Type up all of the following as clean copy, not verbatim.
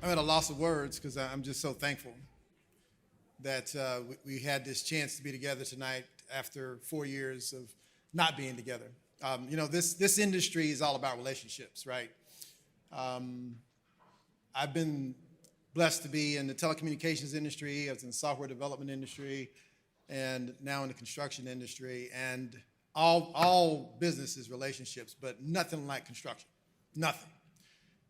I'm at a loss of words because I'm just so thankful that we had this chance to be together tonight after 4 years of not being together. This industry is all about relationships, right? I've been blessed to be in the telecommunications industry, I was in the software development industry, and now in the construction industry. And all business is relationships, but nothing like construction, nothing.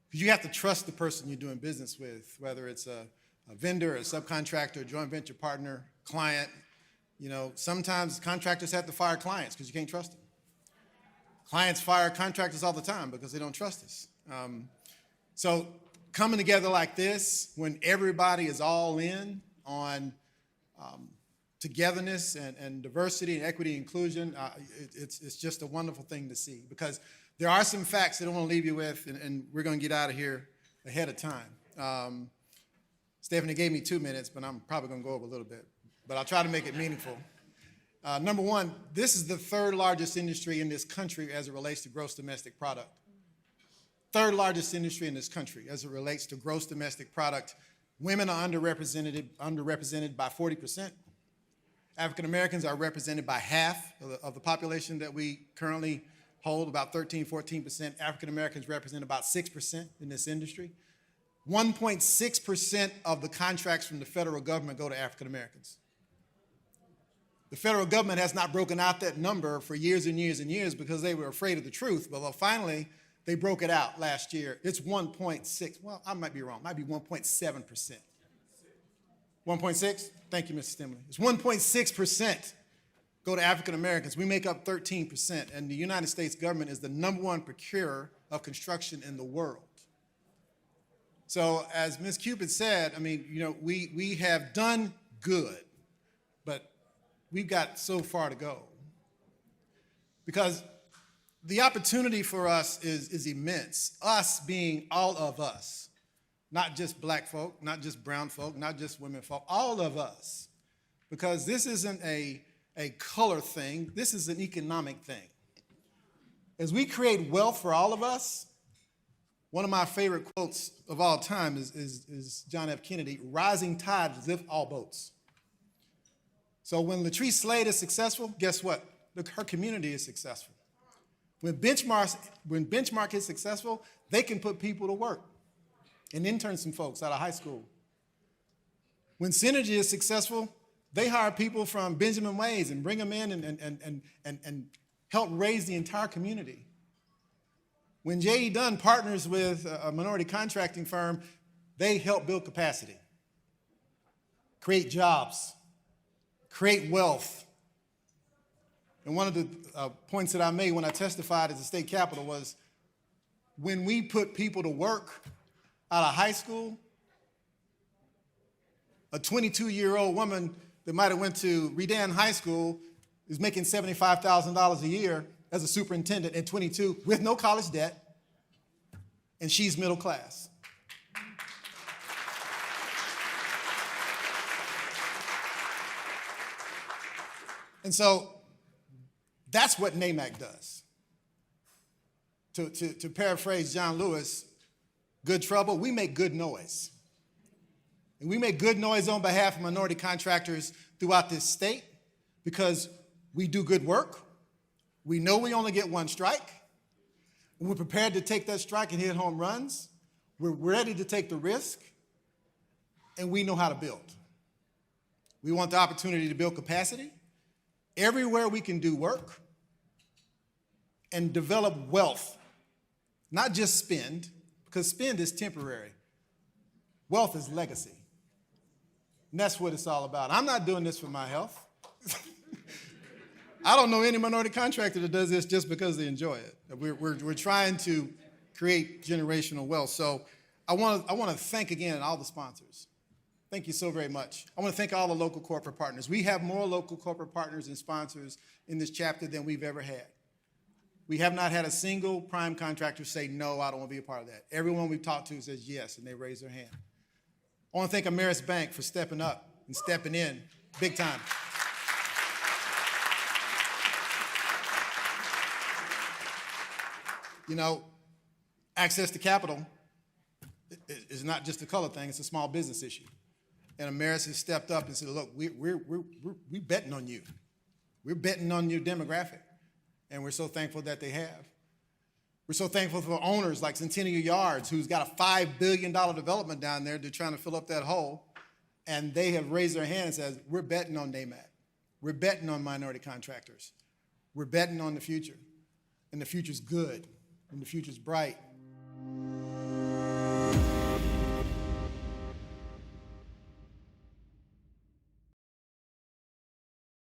Because you have to trust the person you're doing business with, whether it's a vendor, a subcontractor, a joint venture partner, client. Sometimes contractors have to fire clients because you can't trust them. Clients fire contractors all the time because they don't trust us. So coming together like this, when everybody is all in on togetherness and diversity and equity and inclusion, it's just a wonderful thing to see, because there are some facts that I want to leave you with, and we're going to get out of here ahead of time. Stephanie gave me 2 minutes, but I'm probably going to go over a little bit, but I'll try to make it meaningful. Number one, this is the third largest industry in this country as it relates to gross domestic product. Third largest industry in this country as it relates to gross domestic product. Women are underrepresented by 40%. African Americans are represented by half of the population that we currently hold, about 13-14%. African Americans represent about 6% in this industry. 1.6% of the contracts from the federal government go to African Americans. The federal government has not broken out that number for years and years and years because they were afraid of the truth. But finally, they broke it out last year. It's 1.6. Well, I might be wrong. It might be 1.7%. 1.6? Thank you, Mr. Stimley. It's 1.6% go to African Americans. We make up 13%, and the United States government is the #1 procurer of construction in the world. So as Ms. Cupid said, we have done good, but we've got so far to go. Because the opportunity for us is immense, us being all of us, not just black folk, not just brown folk, not just women folk, all of us. Because this isn't a color thing, this is an economic thing. As we create wealth for all of us, one of my favorite quotes of all time is John F. Kennedy: rising tides lift all boats. So when Latrice Slade is successful, guess what? Look, her community is successful. When Benchmark is successful, they can put people to work and intern some folks out of high school. When Synergy is successful, they hire people from Benjamin Ways and bring them in and help raise the entire community. When J.E. Dunn partners with a minority contracting firm, they help build capacity, create jobs, create wealth. And one of the points that I made when I testified at the state capitol was, when we put people to work out of high school, a 22-year-old woman that might have went to Redan High School is making $75,000 a year as a superintendent at 22 with no college debt, and she's middle class. And so that's what NAMC does. To paraphrase John Lewis, good trouble, we make good noise. And we make good noise on behalf of minority contractors throughout this state because we do good work. We know we only get one strike. And we're prepared to take that strike and hit home runs. We're ready to take the risk. And we know how to build. We want the opportunity to build capacity everywhere we can do work and develop wealth, not just spend, because spend is temporary. Wealth is legacy. And that's what it's all about. I'm not doing this for my health. I don't know any minority contractor that does this just because they enjoy it. We're trying to create generational wealth. So I want to thank again all the sponsors. Thank you so very much. I want to thank all the local corporate partners. We have more local corporate partners and sponsors in this chapter than we've ever had. We have not had a single prime contractor say, no, I don't want to be a part of that. Everyone we've talked to says yes, and they raise their hand. I want to thank Ameris Bank for stepping up and stepping in big time. Access to capital It's not just a color thing, it's a small business issue. And America has stepped up and said, look, we're betting on you. We're betting on your demographic. And we're so thankful that they have. We're so thankful for owners like Centennial Yards, who's got a $5 billion development down there. They're trying to fill up that hole. And they have raised their hand and said, we're betting on NAMC. We're betting on minority contractors. We're betting on the future. And the future's good. And the future's bright.